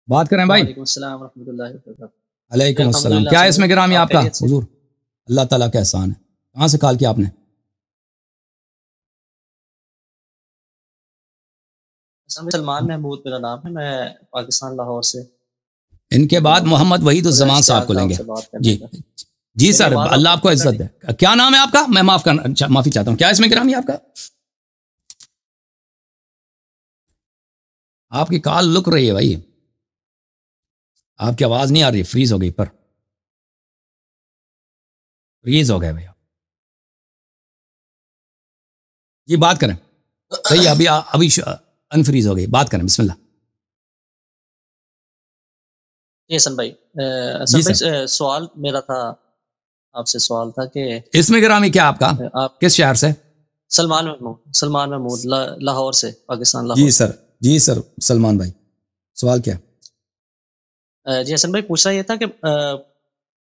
بات کریں بھائی. وعلیکم السلام ورحمۃ اللہ وبرکاتہ. علیکم السلام. کیا ہے اس میں گرامی آپ کا حضور؟ اللہ تعالیٰ کا احسان ہے. کہاں سے کال کیا آپ نے؟ سلمان محمود میرا نام ہے، میں پاکستان لاہور سے. ان کے بعد محمد وحید الزمان صاحب کو لیں گے. جی جی سر، اللہ آپ کو عزت دے. کیا نام ہے آپ کا؟ میں معافی چاہتا ہوں. کیا اس میں گرامی آپ کا؟ آپ کی کال لک رہی ہے بھائی، آپ کی آواز نہیں آ رہی، فریز ہو گئی، پر فریز ہو گئے بھائی. جی بات کریں. صحیح، ابھی انفریز ہو گئی. بات کریں، بسم اللہ. جی حسن بھائی، سوال میرا تھا آپ سے، سوال تھا کہ اس میں گرامی کیا آپ کا؟ آپ کس شہر سے؟ سلمان محمود لاہور سے، پاکستان لاہور. جی سر سلمان بھائی، سوال کیا؟ جی حسن بھائی، پوچھنا یہ تھا کہ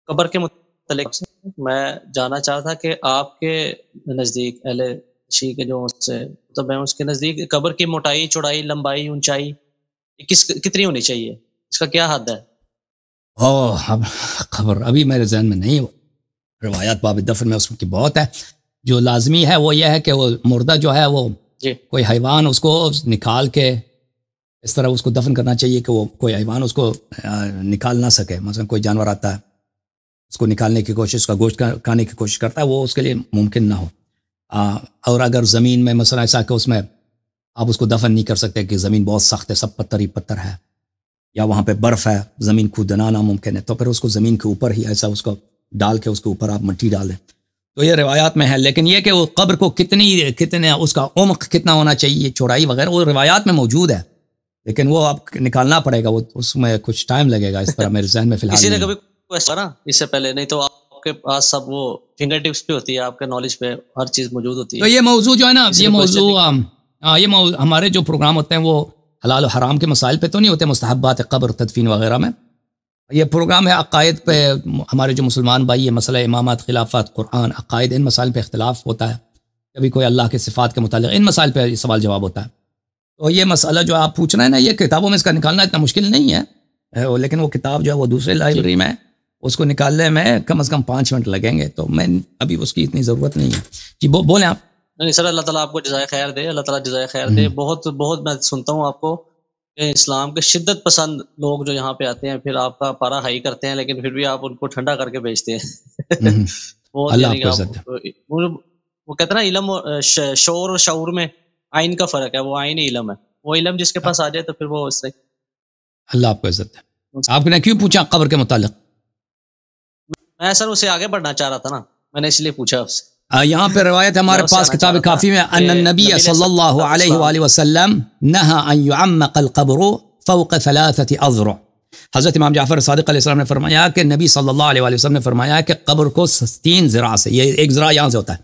قبر کے متعلق میں جاننا چاہتا تھا کہ آپ کے نزدیک اہل شیعہ کے جو تو میں اس کے نزدیک قبر کی موٹائی، چوڑائی، لمبائی، اونچائی کتنی ہونی چاہیے؟ اس کا کیا حد ہے؟ خبر ابھی میرے ذہن میں نہیں. روایات باب دفن میں اس کی بہت ہے. جو لازمی ہے وہ یہ ہے کہ وہ مردہ جو ہے وہ کوئی حیوان اس کو نکال کے اس طرح اس کو دفن کرنا چاہیے کہ وہ کوئی حیوان اس کو نکال نہ سکے. مثلا کوئی جانور آتا ہے، اس کو نکالنے کی کوشش، اس کا گوشت کھانے کی کوشش کرتا ہے، وہ اس کے لیے ممکن نہ ہو. اور اگر زمین میں مثلا ایسا کہ اس میں آپ اس کو دفن نہیں کر سکتے کہ زمین بہت سخت ہے، سب پتھر ہی پتھر ہے، یا وہاں پہ برف ہے، زمین کھودنا ناممکن ہے، تو پھر اس کو زمین کے اوپر ہی ایسا اس کو ڈال کے اس کے اوپر آپ مٹی ڈال دیں. تو یہ روایات میں ہے. لیکن یہ کہ وہ قبر کو کتنے اس کا عمق کتنا ہونا چاہیے، چوڑائی وغیرہ، وہ روایات میں موجود ہے، لیکن وہ آپ نکالنا پڑے گا، وہ اس میں کچھ ٹائم لگے گا. اس طرح میرے ذہن میں فی الحال کسی نے کبھی اس سے پہلے نہیں، تو آپ کے پاس سب وہ فنگر ٹپس پہ ہوتی ہے، آپ کے نالج پہ ہر چیز موجود ہوتی ہے. تو یہ موضوع جو ہے نا، یہ موضوع ہمارے جو پروگرام ہوتے ہیں وہ حلال و حرام کے مسائل پہ تو نہیں ہوتے، مستحبات قبر، تدفین وغیرہ میں. یہ پروگرام ہے عقائد پہ. ہمارے جو مسلمان بھائی، یہ مسئلہ امامات، خلافت، قرآن، عقائد، ان مسائل پہ اختلاف ہوتا ہے. کبھی کوئی اللہ کے صفات کے متعلق ان مسائل پہ سوال جواب ہوتا ہے. تو یہ مسئلہ جو آپ پوچھ رہے ہیں نا، یہ کتابوں میں اس کا نکالنا اتنا مشکل نہیں ہے، لیکن وہ کتاب جو ہے وہ دوسرے لائبریری میں، اس کو نکالنے میں کم از کم 5 منٹ لگیں گے، تو میں ابھی اس کی اتنی ضرورت نہیں ہے. جی بولیں آپ. نہیں سر، اللہ تعالیٰ آپ کو جزائے خیر دے، اللہ تعالیٰ جزائے خیر دے. بہت میں سنتا ہوں آپ کو کہ اسلام کے شدت پسند لوگ جو یہاں پہ آتے ہیں، پھر آپ کا پارا ہائی کرتے ہیں، لیکن پھر بھی آپ ان کو ٹھنڈا کر کے بھیجتے ہیں. وہ کہتے ہیں نا، علم شعور اور شعور میں آئین کا فرق ہے. وہ آئین علم ہے، وہ علم جس کے پاس آ جائے تو پھر وہ اس سے. اللہ آپ کو عزت ہے. آپ نے کیوں پوچھا قبر کے متعلق؟ میں سر اسے آگے بڑھنا چاہ رہا تھا نا، میں نے اس لیے پوچھا آپ سے. یہاں پہ روایت ہمارے پاس کتاب کافی میں، ان النبی صلی اللہ علیہ وآلہ وسلم نہا ان یعمق القبر فوق 3 اذرع. حضرت امام جعفر صادق علیہ السلام نے فرمایا کہ نبی صلی اللہ علیہ وآلہ وسلم نے فرمایا کہ قبر کو 3 ذراع سے، یہ ایک ذراع یہاں سے ہوتا ہے،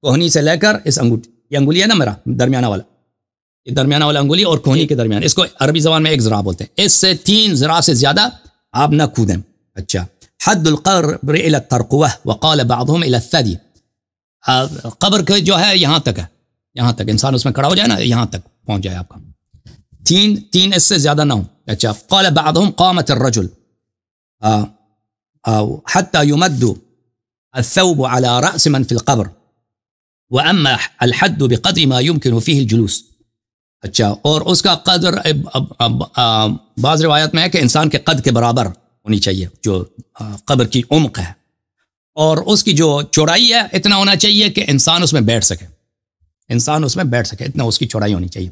کوہنی سے لے کر اس انگوٹھی، یہ انگلی ہے نا میرا درمیانہ والا، یہ درمیانہ والا انگلی اور کوہنی کے درمیان، اس کو عربی زبان میں 1 ذراع بولتے ہیں. اس سے 3 ذراع سے زیادہ آپ نہ کودیں. اچھا، حد القبر الى الترقوہ وقال بعضهم الى الثدی. قبر کے جو ہے یہاں تک ہے، یہاں تک انسان اس میں کھڑا ہو جائے نا، یہاں تک پہنچ جائے آپ کا. 3 اس سے زیادہ نہ ہو. اچھا، قال بعضهم قامت الرجل حتى يمد الثوب على رأس من في القبر وأما الحد بقدر ما يمكن فيه الجلوس. اچھا، اور اس کا قدر بعض روایت میں ہے کہ انسان کے قد کے برابر ہونی چاہیے جو قبر کی عمق ہے، اور اس کی جو چوڑائی ہے اتنا ہونا چاہیے کہ انسان اس میں بیٹھ سکے، اتنا اس کی چوڑائی ہونی چاہیے.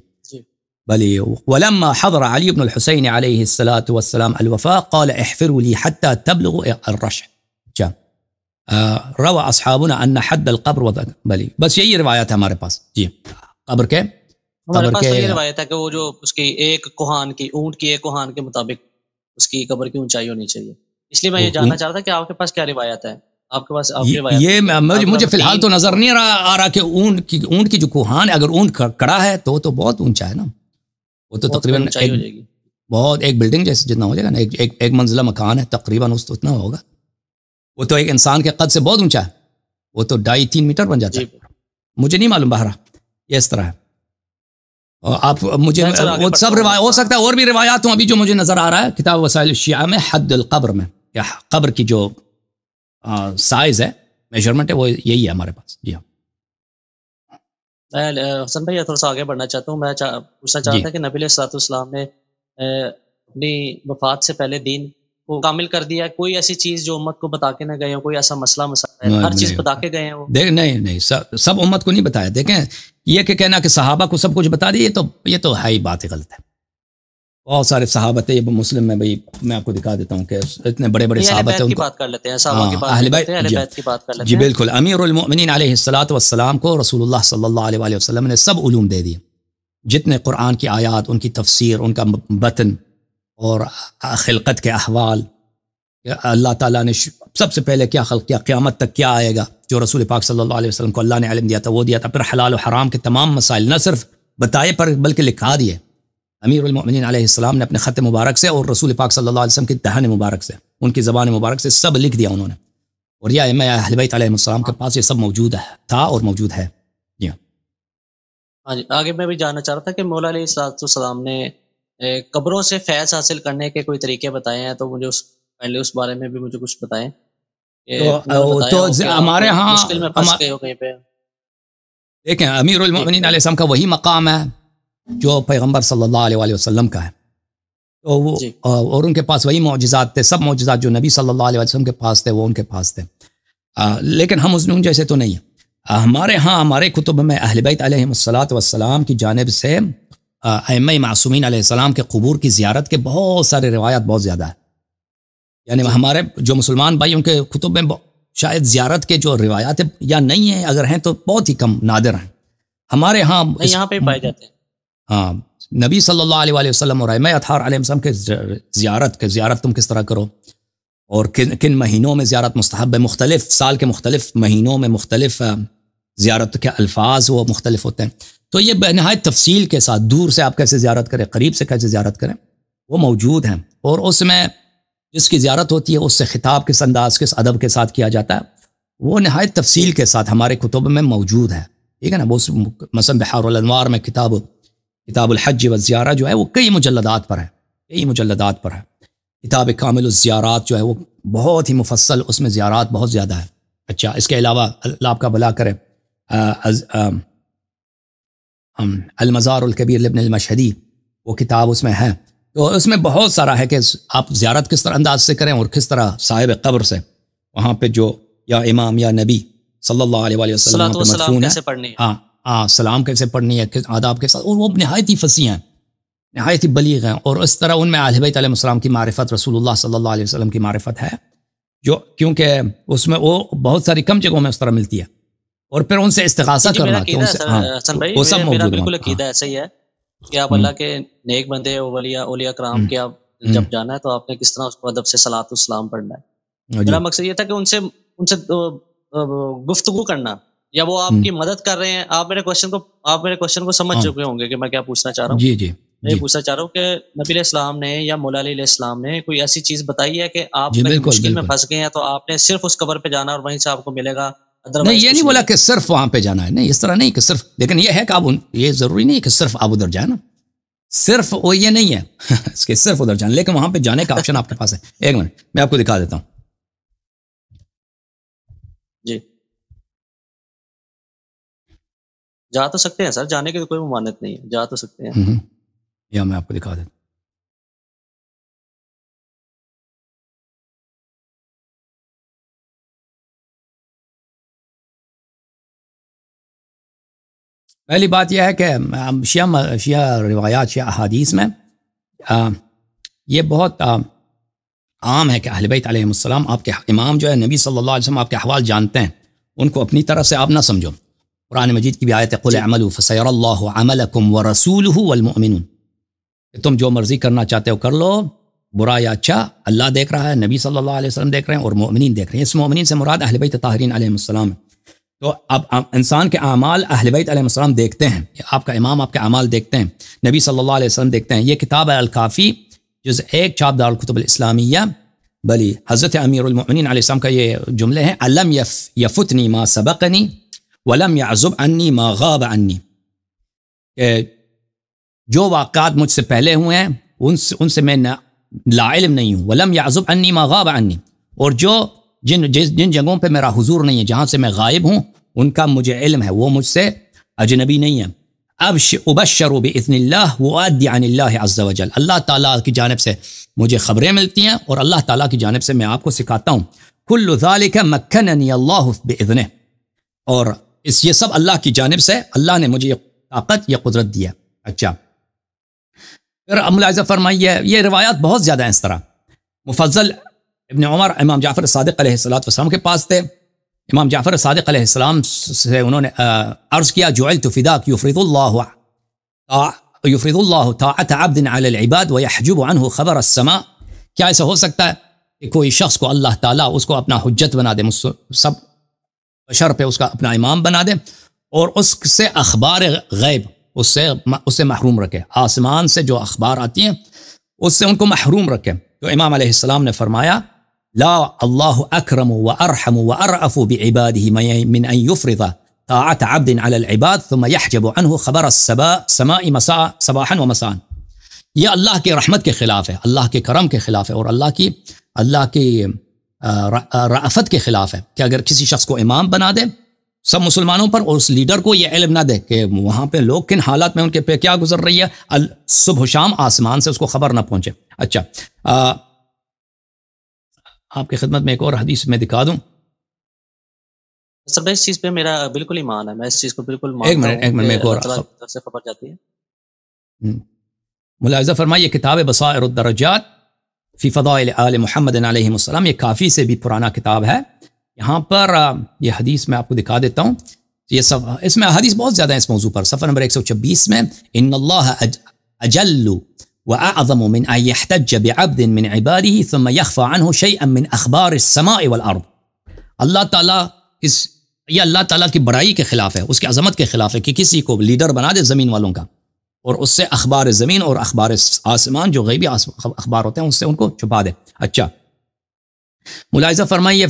بلی ولما حضر علی بن الحسین علیہ الصلاۃ والسلام الوفاء قال احفروا لي حتى تبلغوا الرشح. اچھا، روى اصحابنا ان حد القبر بلی، بس یہی روایت ہے ہمارے پاس. جی، قبر کے ہمارے پاس یہ روایت ہے کہ وہ جو اس کی ایک کوہان کی، اونٹ کی ایک کوہان کے مطابق اس کی قبر کی اونچائی ہونی چاہیے. اس لیے میں یہ جاننا چاہ رہا تھا کہ آپ کے پاس کیا روایت ہے، آپ کے پاس یہ مجھے فی الحال تو نظر نہیں آ رہا کہ اونٹ کی جو کوہان، اگر اونٹ کڑا ہے تو بہت اونچا ہے نا، وہ تو تقریباً بہت ایک بلڈنگ جیسے جتنا ہو جائے گا نا، ایک منزلہ مکان ہے تقریباً، اس اتنا ہوگا. وہ تو ایک انسان کے قد سے بہت اونچا ہے، وہ تو 2.5-3 میٹر بن جاتا ہے. مجھے نہیں معلوم، بہرحال یہ اس طرح ہے. آپ مجھے وہ سب روایات ہو سکتا ہے اور بھی روایات ہوں ابھی جو مجھے نظر آ رہا ہے کتاب وسائل الشیعہ میں حد القبر میں یا قبر کی جو سائز ہے میجرمنٹ ہے وہ یہی ہے ہمارے پاس. جی ہاں حسن بھائی تھوڑا سا آگے بڑھنا چاہتا ہوں. میں پوچھنا چاہتا تھا کہ نبی علیہ الصلوۃ والسلام نے اپنی وفات سے پہلے دین کو کامل کر دیا. کوئی ایسی چیز جو امت کو بتا کے نہ گئے ہوں, کوئی ایسا مسئلہ ہر چیز بتا کے گئے ہیں وہ؟ نہیں سب امت کو نہیں بتایا. دیکھیں یہ کہ کہنا کہ صحابہ کو سب کچھ بتا دی یہ تو ہے ہی بات غلط ہے. بہت سارے صحابہ تھے. یہ مسلم میں بھائی میں آپ کو دکھا دیتا ہوں کہ اتنے بڑے بڑے صحابہ تھے. ان کی بات کر لیتے ہیں, صحابہ کی بات کرتے ہیں, اہل بیت کی بات کر لیتے ہیں. جی بالکل. امیر المؤمنین علیہ الصلوۃ والسلام کو رسول اللہ صلی اللہ علیہ وآلہ وسلم نے سب علوم دے دیے. جتنے قرآن کی آیات, ان کی تفسیر, ان کا بطن اور خلقت کے احوال, اللہ تعالیٰ نے سب سے پہلے کیا خلق کیا, قیامت تک کیا آئے گا, جو رسول پاک صلی اللہ علیہ وسلم کو اللہ نے علم دیا تھا وہ دیا تھا. پھر حلال و حرام کے تمام مسائل نہ صرف بتائے پر بلکہ لکھا دیے. امیر المؤمنین علیہ السلام نے اپنے خط مبارک سے اور رسول پاک صلی اللہ علیہ وسلم کی دہن مبارک سے, ان کی زبان مبارک سے سب لکھ دیا انہوں نے. اور یہ ائمہ اہل بیت علیہ السلام کے پاس یہ سب موجود تھا اور موجود ہے. جی ہاں جی. آگے میں بھی جاننا چاہ رہا تھا کہ مولا علیہ السلام نے قبروں سے فیض حاصل کرنے کے کوئی طریقے بتائے ہیں, تو مجھے پہلے اس بارے میں بھی مجھے کچھ بتائیں. تو ہمارے ہاں مشکل میں پھنس گئے ہو کہیں پہ. دیکھیں امیر المؤمنین علیہ السلام کا وہی مقام ہے جو پیغمبر صلی اللہ علیہ وآلہ وسلم کا ہے. تو وہ اور ان کے پاس وہی معجزات تھے. سب معجزات جو نبی صلی اللہ علیہ وسلم کے پاس تھے وہ ان کے پاس تھے. لیکن ہم ان جیسے تو نہیں ہیں. ہمارے ہاں ہمارے کتب میں اہل بیت علیہ الصلوۃ والسلام کی جانب سے ائمہ معصومین علیہ السلام کے قبور کی زیارت کے بہت سارے روایات بہت زیادہ ہیں. یعنی ہمارے جو مسلمان بھائی ان کے کتب میں شاید زیارت کے جو روایات یا نہیں ہیں, اگر ہیں تو بہت ہی کم, نادر ہیں. ہمارے ہاں یہاں پہ پائے جاتے ہیں. ہاں نبی صلی اللہ علیہ وآلہ وسلم اور ائمہ اطہار علیہ السلام کے زیارت تم کس طرح کرو اور کن مہینوں میں زیارت مستحب ہے. مختلف سال کے مختلف مہینوں میں مختلف زیارت کے الفاظ وہ مختلف ہوتے ہیں. تو یہ بنہایت تفصیل کے ساتھ دور سے آپ کیسے زیارت کریں, قریب سے کیسے زیارت کریں, وہ موجود ہیں. اور اس میں جس کی زیارت ہوتی ہے اس سے خطاب کس انداز کس ادب کے ساتھ کیا جاتا ہے وہ نہایت تفصیل کے ساتھ ہمارے کتب میں موجود ہے. ٹھیک ہے نا. وہ مثلا بحار الانوار میں کتاب الحج والزیارہ جو ہے وہ کئی مجلدات پر ہے. کتاب کامل الزیارات جو ہے وہ بہت ہی مفصل, اس میں زیارات بہت زیادہ ہے. اچھا اس کے علاوہ اللہ آپ کا بھلا کرے المزار الکبیر لابن المشہدی وہ کتاب اس میں ہے. تو اس میں بہت سارا ہے کہ آپ زیارت کس طرح انداز سے کریں اور کس طرح صاحب قبر سے وہاں پہ جو یا امام یا نبی صلی اللہ علیہ وآلہ وسلم پہ مدفون ہے, سلام کیسے پڑھنی ہے, آداب کے ساتھ. اور وہ نہایت ہی فصیح ہیں, نہایت ہی بلیغ ہیں. اور اس طرح ان میں اہل بیت علیہ السلام کی معرفت, رسول اللہ صلی اللہ علیہ وسلم کی معرفت ہے جو کیونکہ اس میں وہ بہت ساری کم جگہوں میں اس طرح ملتی ہے. اور پھر ان سے استغاثہ کرنا وہ سب موجود. بالکل عقیدہ ایسا ہی ہے کہ آپ اللہ کے نیک بندے اولیاء کرام کے آپ جب جانا ہے تو آپ نے کس طرح اس کو ادب سے صلاۃ والسلام پڑھنا ہے. میرا مقصد یہ تھا کہ ان سے گفتگو کرنا, یا وہ آپ کی مدد کر رہے ہیں. آپ میرے کوشچن کو سمجھ چکے ہوں گے کہ میں کیا پوچھنا چاہ رہا ہوں. جی میں پوچھنا چاہ رہا ہوں کہ نبی علیہ السلام نے یا مولا علی علیہ السلام نے کوئی ایسی چیز بتائی ہے کہ آپ مشکل میں پھنس گئے ہیں تو آپ نے صرف اس قبر پہ جانا اور وہیں سے آپ کو ملے گا؟ نہیں یہ نہیں بولا کہ صرف وہاں پہ جانا ہے, نہیں اس طرح نہیں کہ صرف, لیکن یہ ہے کہ آپ یہ ضروری نہیں کہ صرف آپ ادھر جائیں نا, صرف وہ یہ نہیں ہے اس کے صرف ادھر جانا, لیکن وہاں پہ جانے کا آپشن آپ کے پاس ہے. ایک منٹ میں آپ کو دکھا دیتا ہوں. جی جا تو سکتے ہیں سر, جانے کی تو کوئی ممانعت نہیں ہے, جا تو سکتے ہیں. یا میں آپ کو دکھا دیتا ہوں. پہلی بات یہ ہے کہ شیعہ روایات, شیعہ احادیث میں یہ بہت عام ہے کہ اہل بیت علیہ السلام, آپ کے امام جو ہے نبی صلی اللہ علیہ وسلم آپ کے احوال جانتے ہیں, ان کو اپنی طرف سے آپ نہ سمجھو. قرآن مجید کی بھی آیت ہے قل اعملوا فسيرى الله عملكم ورسوله والمؤمنون, تم جو مرضی کرنا چاہتے ہو کر لو, برا یا اچھا اللہ دیکھ رہا ہے, نبی صلی اللہ علیہ وسلم دیکھ رہے ہیں اور مؤمنین دیکھ رہے ہیں. اس مؤمنین سے مراد اہل بیت طاہرین علیہ السلام. تو اب انسان کے اعمال اہل بیت علیہ السلام دیکھتے ہیں, آپ کا امام آپ کے اعمال دیکھتے ہیں, نبی صلی اللہ علیہ وسلم دیکھتے ہیں. یہ کتاب ہے الکافی جز 1 چھاپ دار الکتب الاسلامیہ. بلی حضرت امیر المؤمنین علیہ السلام کا یہ جملے ہیں, علم یفتنی ما سبقنی ولم یعزب عنی ما غاب عنی, کہ جو واقعات مجھ سے پہلے ہوئے ہیں ان سے میں لا علم نہیں ہوں. ولم يعزب عنی ما غاب عنی, اور جو جن جگہوں پہ میرا حضور نہیں ہے, جہاں سے میں غائب ہوں, ان کا مجھے علم ہے, وہ مجھ سے اجنبی نہیں ہے. ابشر باذن اللہ وادی عن اللہ عز وجل, اللہ تعالیٰ کی جانب سے مجھے خبریں ملتی ہیں اور اللہ تعالیٰ کی جانب سے میں آپ کو سکھاتا ہوں. کل ذالک مکننی اللہ باذنہ, اور یہ سب اللہ کی جانب سے, اللہ نے مجھے یہ طاقت, یہ قدرت دیا. اچھا, پھر ملاحظہ فرمائیے, یہ روایات بہت زیادہ ہیں اس طرح. مفضل ابن عمر امام جعفر صادق علیہ السلام کے پاس تھے. امام جعفر صادق علیہ السلام سے انہوں نے عرض کیا, جعلت فداک یفرض اللہ طاعت عبد علی العباد ویحجب عنہ خبر السماء. کیا ایسا ہو سکتا ہے کہ کوئی شخص کو اللہ تعالیٰ اس کو اپنا حجت بنا دے, سب بشر پہ اس کا اپنا امام بنا دے, اور اس سے اخبار غیب اس سے محروم رکھے, آسمان سے جو اخبار آتی ہیں اس سے ان کو محروم رکھے. تو امام علیہ السلام نے فرمایا, لا اللہ اکرم وارحم وارأف بعباده من ان يفرض طاعت عبد على العباد ثم يحجب عنه خبر السماء صباحا ومساء. یہ اللہ کے رحمت کے خلاف ہے, اللہ کے کرم کے خلاف ہے, اور اللہ کی رأفت کے خلاف ہے کہ اگر کسی شخص کو امام بنا دے سب مسلمانوں پر, اور اس لیڈر کو یہ علم نہ دے کہ وہاں پہ لوگ کن حالات میں ان کے پہ کیا گزر رہی ہے, صبح و شام آسمان سے اس کو خبر نہ پہنچے. اچھا, آپ کی خدمت میں ایک اور حدیث میں دکھا دوں. سب اس چیز پہ میرا بالکل ایمان ہے, میں اس چیز کو بالکل مانتا ہوں. ایک منٹ میں ایک اور سے خبر جاتی ہے. ملاحظہ فرمائیے, کتاب بصائر الدرجات فی فضائل آل محمد علیہ السلام, یہ کافی سے بھی پرانا کتاب ہے. یہاں پر یہ حدیث میں آپ کو دکھا دیتا ہوں. یہ سب اس میں حدیث بہت زیادہ ہیں اس موضوع پر. صفحہ نمبر 126 میں, ان اللہ اجل واعظم من ان يحتج بعبد من عباده ثم يخفى عنه شيئا من اخبار السماء والارض. اللہ تعالیٰ یہ اللہ تعالیٰ کی بڑائی کے خلاف ہے, اس کی عظمت کے خلاف ہے کہ کسی کو لیڈر بنا دے زمین والوں کا, اور اس سے اخبار زمین اور اخبار آسمان جو غیبی اخبار ہوتے ہیں اس سے ان کو چھپا دے. اچھا, ملاحظہ فرمائیے,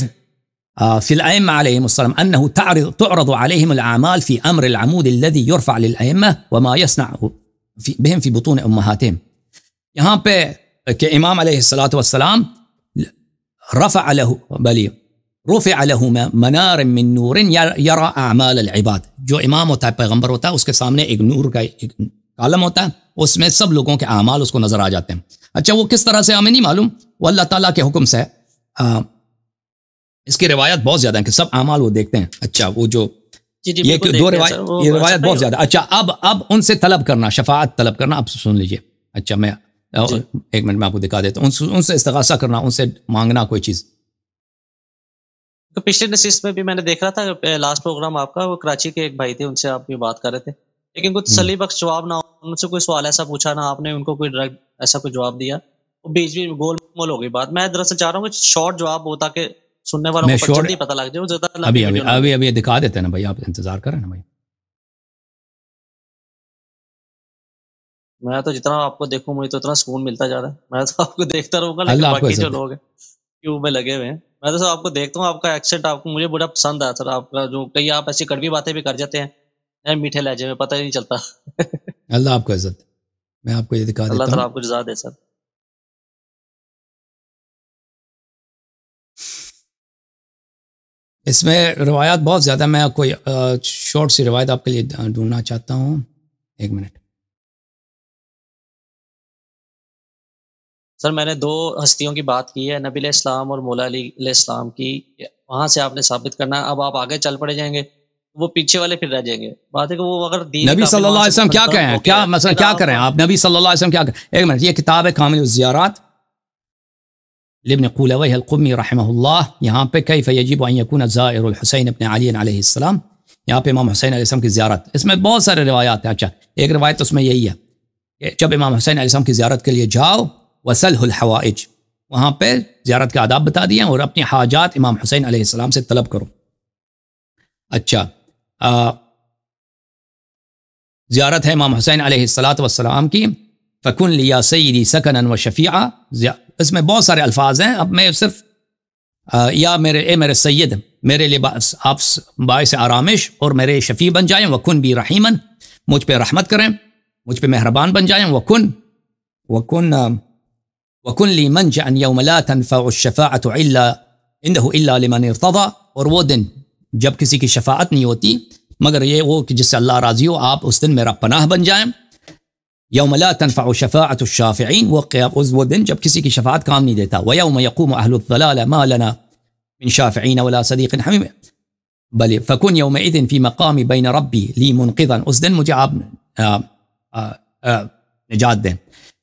فی الائمہ علیہم السلام انه تعرض علیہم الاعمال فی امر العمود الذي يرفع للائمہ وما يصنع بهم في بطون امہاتهم. یہاں پہ کہ امام علیہ السلام رفع له منار من نور یرا اعمال العباد. جو امام ہوتا ہے, پیغمبر ہوتا ہے, اس کے سامنے ایک نور کا ایک کالم ہوتا ہے, اس میں سب لوگوں کے اعمال اس کو نظر آ جاتے ہیں. اچھا, وہ کس طرح سے ہمیں نہیں معلوم, وہ اللہ تعالیٰ کے حکم سے اس کی روایت بہت زیادہ ہیں کہ سب اعمال وہ دیکھتے ہیں. اچھا, وہ جو یہ دو روایت بہت زیادہ. اچھا, اب ان سے طلب کرنا, شفاعت طلب کرنا, اب سن لیجئے. اچھا, میں ایک منٹ میں آپ کو دکھا دیتا ہوں. ان سے استغاثہ کرنا, ان سے مانگنا کوئی چیز. پچھلے نشست میں بھی میں نے دیکھ رہا تھا, لاسٹ پروگرام آپ کا, وہ کراچی کے ایک بھائی تھے, ان سے آپ بھی بات کر رہے تھے, لیکن کوئی تسلی بخش جواب نہ, ان سے کوئی سوال ایسا پوچھا نہ آپ نے ان کو کوئی ڈائریکٹ ایسا کوئی جواب دیا, وہ بیچ میں گول مول ہو گئی بات. میں دراصل چاہ رہا ہوں کہ شارٹ جواب ہو تاکہ سننے والوں کو جلدی پتہ لگ جائے. ابھی دکھا دیتے ہیں نا بھائی, آپ انتظار کریں نا بھائی. میں تو جتنا آپ کو دیکھوں مجھے تو اتنا سکون ملتا جا رہا ہے. میں تو آپ کو دیکھتا رہوں گا, لیکن باقی جو لوگ ہیں کیوں میں لگے ہوئے ہیں, میں تو آپ کو دیکھتا ہوں, آپ کا ایکسنٹ آپ کو مجھے بڑا پسند آیا سر. آپ کا جو کئی آپ ایسی کڑوی باتیں بھی کر جاتے ہیں میٹھے لہجے میں, پتہ ہی نہیں چلتا. اللہ آپ کو عزت, میں آپ کو یہ دکھا دیتا ہوں. اللہ تعالیٰ آپ کو جزا دے سر. اس میں روایات بہت زیادہ, میں کوئی شارٹ سی روایت آپ کے لیے ڈھونڈنا چاہتا ہوں. ایک منٹ. سر میں نے دو ہستیوں کی بات کی ہے, نبی علیہ السلام اور مولا علی علیہ السلام کی, وہاں سے آپ نے ثابت کرنا ہے. اب آپ آگے چل پڑے جائیں گے, وہ پیچھے والے پھر رہ جائیں گے. بات ہے کہ وہ اگر نبی صلی اللہ علیہ وسلم کیا کہیں, کیا مثلا کیا کریں آپ, نبی صلی اللہ علیہ وسلم کیا کریں. ایک منٹ, یہ کتاب ہے کامل الزیارات لابن قولویہ القمی رحمہ اللہ. یہاں پہ کیف یجب ان یکون زائر الحسین ابن علی علیہ السلام, یہاں پہ امام حسین علیہ السلام کی زیارت. اس میں بہت سارے روایات ہیں. اچھا, ایک روایت اس میں یہی ہے کہ جب امام حسین علیہ السلام کی زیارت کے لیے جاؤ, وصلہ الحوائج, وہاں پہ زیارت کے آداب بتا دیے, اور اپنی حاجات امام حسین علیہ السلام سے طلب کرو. اچھا, زیارت ہے امام حسین علیہ السلام کی. فکن لیا سیدی سکنا و شفیعہ, اس میں بہت سارے الفاظ ہیں. اب میں صرف یا میرے سید, میرے لیے آپ باعث آرامش اور میرے شفیع بن جائیں. وکن بی رحیمن, مجھ پہ رحمت کریں. مجھ پہ مہربان بن جائیں. وَكُنْ لِي مَنْجَعًا يَوْمَ لَا تَنْفَعُ الشَّفَاعَةُ عِنْدَهُ إِلَّا لِمَنِ ارْتَضَى. اور وہ دن جب کسی کی شفاعت نہیں ہوتی مگر یہ وہ کہ جس سے اللہ راضی ہو, آپ اس دن میرا پناہ بن جائیں. یوم لا تنفع شفاعة الشافعین, وہ دن جب کسی کی شفاعت کام نہیں دیتا. وَيَوْمَ يَقُومُ أَهْلُ الضَّلَالَ مَا لَنَا مِنْ شَافِعِينَ وَلَا صَدِيقٍ حَمِيمٍ. بل فَكُنْ يَوْمَئِذٍ فِي مَقَامِ بَيْنَ رَبِّي لِي مُنْقِذًا. اس دن مجھے آپ نجات دیں.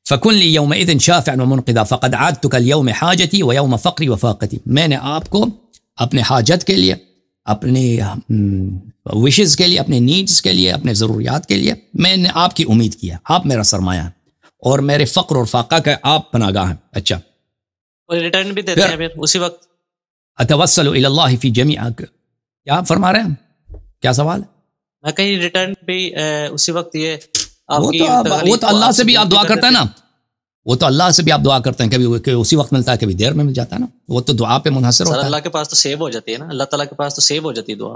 فَكُنْ لِي يَوْمَئِذٍ شَافِعًا وَمُنْقِذًا فَقَدْ عَادْتُكَ الْيَوْمِ حَاجَتِي وَيَوْمَ فَقْرِي وَفَاقَتِي. میں نے آپ کو اپنے حاجت کے لیے, اپنی وشز کے لیے, اپنے نیڈز کے لیے, اپنے ضروریات کے لیے میں نے آپ کی امید کیا. آپ میرا سرمایہ ہیں اور میرے فقر اور فاقہ کا آپ پناہ گاہ ہیں. اچھا, اور ریٹرن بھی دیتے ہیں پھر اسی وقت. اتوسل الی اللہ فی جمیع, کیا فرما رہے ہیں, کیا سوال ہے؟ میں کہیں ریٹرن بھی اسی وقت یہ وہ تو اللہ سے بھی آپ دعا کرتے ہیں نا, وہ تو اللہ سے بھی آپ دعا کرتے ہیں, کبھی اسی وقت ملتا ہے, کبھی دیر میں مل جاتا ہے نا. وہ تو دعا پہ منحصر ہوتا ہے. اللہ کے پاس تو سیو ہو جاتی ہے نا, اللہ تعالیٰ کے پاس تو سیو ہو جاتی ہے دعا.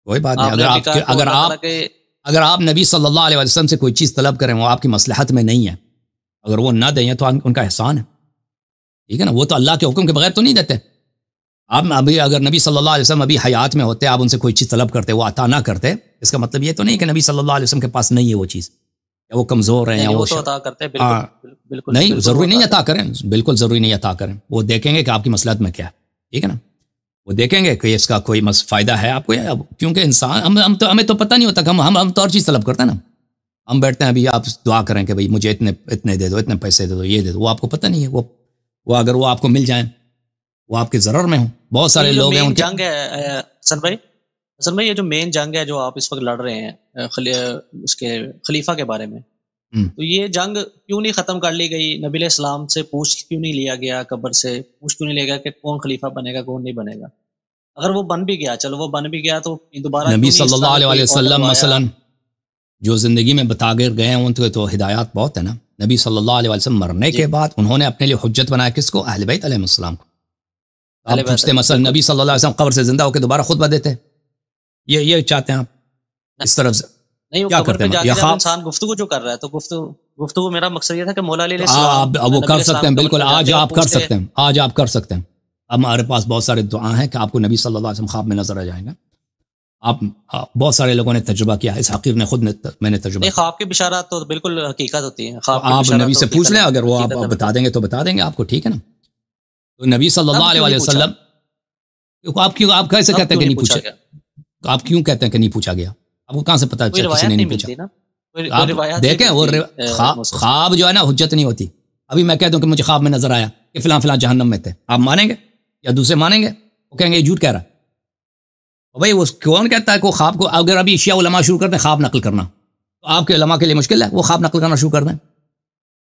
کوئی بات نہیں, اگر آپ نبی صلی اللہ علیہ وسلم سے کوئی چیز طلب کریں وہ آپ کی مصلحت میں نہیں ہے, اگر وہ نہ دیں تو ان کا احسان ہے, ٹھیک ہے نا. وہ تو اللہ کے حکم کے بغیر تو نہیں دیتے. آپ ابھی اگر نبی صلی اللہ علیہ وسلم ابھی حیات میں ہوتے, آپ ان سے کوئی چیز طلب کرتے, وہ عطا نہ کرتے, اس کا مطلب یہ تو نہیں کہ نبی صلی اللہ علیہ وسلم کے پاس نہیں ہے وہ چیز, یا وہ کمزور ہیں, یا وہ عطا کرتے ہیں. بالکل نہیں, ضروری نہیں عطا کریں, بالکل ضروری نہیں عطا کریں. وہ دیکھیں گے کہ آپ کی مصلحت میں کیا ہے, ٹھیک ہے نا. وہ دیکھیں گے کہ اس کا کوئی فائدہ ہے آپ کو, کیونکہ انسان ہمیں تو پتہ نہیں ہوتا کہ ہم تو اور چیز طلب کرتے ہیں نا. ہم بیٹھتے ہیں ابھی آپ دعا کریں کہ بھئی مجھے اتنے دے دو, اتنے پیسے دے دو, یہ دے دو, وہ آپ کو پتہ نہیں ہے. وہ اگر وہ آپ کو مل جائیں وہ آپ کے ضرر میں ہوں. بہت سارے لوگ ہیں, ان کی جنگ ہے حسن بھائی, یہ جو مین جنگ ہے جو آپ اس وقت لڑ رہے ہیں اس کے خلیفہ کے بارے میں, تو یہ جنگ کیوں نہیں ختم کر لی گئی؟ نبی علیہ السلام سے پوچھ کیوں نہیں لیا گیا, قبر سے پوچھ کیوں نہیں لیا گیا کہ کون خلیفہ بنے گا کون نہیں بنے گا؟ اگر وہ بن بھی گیا, چلو وہ بن بھی گیا, تو دوبارہ نبی صلی اللہ علیہ وسلم مثلا جو زندگی میں بتا کر گئے ہیں ان کے تو ہدایات بہت ہے نا. نبی صلی اللہ علیہ وسلم مرنے کے بعد انہوں نے اپنے لیے حجت بنایا کس کو؟ اہل بیت علیہ السلام کو. آپ پوچھتے مثلا نبی صلی اللہ علیہ وسلم قبر سے زندہ ہو کے دوبارہ خطبہ دیتے, یہ چاہتے ہیں آپ اس طرف سے نہیں, کیا کرتے ہیں؟ یا انسان گفتگو جو کر رہا ہے, تو گفتگو میرا مقصد یہ تھا کہ مولا علیہ السلام آپ وہ کر سکتے ہیں, بالکل آج آپ کر سکتے ہیں, آج آپ کر سکتے ہیں. اب ہمارے پاس بہت سارے دعا ہیں کہ آپ کو نبی صلی اللہ علیہ وسلم خواب میں نظر آ جائیں گا. آپ بہت سارے لوگوں نے تجربہ کیا ہے, اس حقیر نے خود میں نے تجربہ کیا. خواب کی بشارات تو بالکل حقیقت ہوتی ہیں. آپ نبی سے پوچھ لیں, اگر وہ آپ بتا دیں گے تو بتا دیں گے آپ کو, ٹھیک ہے نا. تو نبی صلی اللہ علیہ وسلم آپ کیسے کہتے ہیں کہ نہیں پوچھا, آپ کیوں کہتے ہیں کہ نہیں پوچھا گیا؟ آپ کو کہاں سے پتا کسی نے نہیں پوچھا؟ دیکھیں وہ خواب جو ہے نا حجت نہیں ہوتی. ابھی میں کہہ دوں کہ مجھے خواب میں نظر آیا کہ فلاں جہنم میں تھے, آپ مانیں گے یا دوسرے مانیں گے؟ وہ کہیں گے یہ جھوٹ کہہ رہا ہے. بھائی وہ کون کہتا ہے کہ خواب کو, اگر ابھی شیعہ علماء شروع کرتے ہیں خواب نقل کرنا, تو آپ کے علماء کے لیے مشکل ہے, وہ خواب نقل کرنا شروع کر دیں.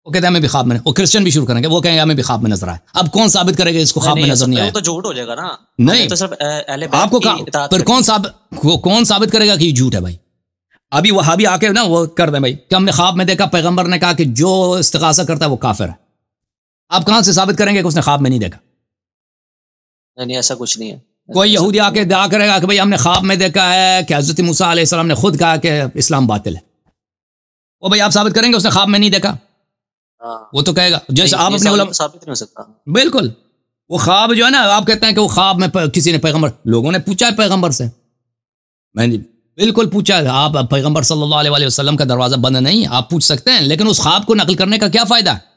وہ کہتے ہیں ہمیں بھی خواب میں, وہ کرسچن بھی شروع کریں گے, وہ کہیں گے ہمیں بھی خواب میں نظر آیا. اب کون ثابت کرے گا اس کو خواب میں نظر نہیں آیا؟ تو جھوٹ ہو جائے گا نا. نہیں, آپ کو پھر کون ثابت کرے گا کہ یہ جھوٹ ہے؟ بھائی ابھی وہابی آ کے نا وہ کر دیں بھائی کہ ہم نے خواب میں دیکھا, پیغمبر نے کہا کہ جو استغاثہ کرتا ہے وہ کافر ہے. آپ کہاں سے ثابت کریں گے کہ اس نے خواب میں نہیں دیکھا؟ نہیں, ایسا کچھ نہیں ہے. کوئی یہودی آ کے دعا کرے گا کہ بھئی ہم نے خواب میں دیکھا ہے کہ حضرت موسیٰ علیہ السلام نے خود کہا کہ اسلام باطل ہے. وہ بھئی آپ ثابت کریں گے اس نے خواب میں نہیں دیکھا؟ وہ تو کہے گا جیسے آپ اپنے علماء ثابت نہیں ہو سکتا. بالکل, وہ خواب جو ہے نا, آپ کہتے ہیں کہ وہ خواب میں کسی نے پیغمبر, لوگوں نے پوچھا ہے پیغمبر سے, میں نے بالکل پوچھا ہے. آپ پیغمبر صلی اللہ علیہ وسلم کا دروازہ بند نہیں, آپ پوچھ سکتے ہیں, لیکن اس خواب کو نقل کرنے کا کیا فائدہ ہے؟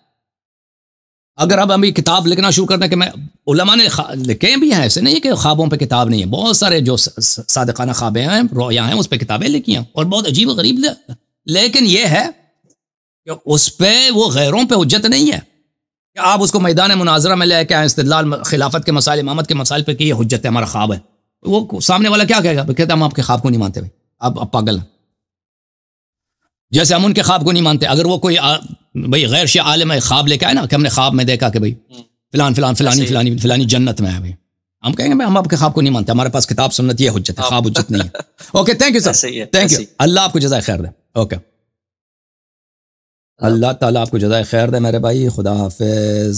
اگر اب ہم کتاب لکھنا شروع کرتے ہیں کہ میں علماء نے لکھے بھی ہیں, ایسے نہیں کہ خوابوں پہ کتاب نہیں ہے, بہت سارے جو صادقانہ خوابیں ہیں, رویاں ہیں, اس پہ کتابیں لکھی ہیں اور بہت عجیب و غریب, لیکن یہ ہے کہ اس پہ وہ غیروں پہ حجت نہیں ہے کہ آپ اس کو میدان مناظرہ میں لے کے آئیں, استدلال خلافت کے مسائل, امامت کے مسائل پہ کہ یہ حجت ہے, ہمارا خواب ہے. وہ سامنے والا کیا کہے گا؟ کہتا ہم آپ کے خواب کو نہیں مانتے, بھائی آپ پاگل ہیں. جیسے ہم ان کے خواب کو نہیں مانتے. اگر وہ کوئی بھائی غیر شیعہ عالم ہے خواب لے کے آئے نا کہ ہم نے خواب میں دیکھا کہ بھائی فلانی جنت میں ہے, بھائی ہم کہیں گے ہم آپ کے خواب کو نہیں مانتے, ہمارے پاس کتاب سنت یہ حجت ہے, خواب حجت نہیں ہے. Okay, thank you sir, thank you. اللہ آپ کو جزائے خیر دے. اوکے, اللہ تعالیٰ آپ کو جزائے خیر دے میرے بھائی. خدا حافظ.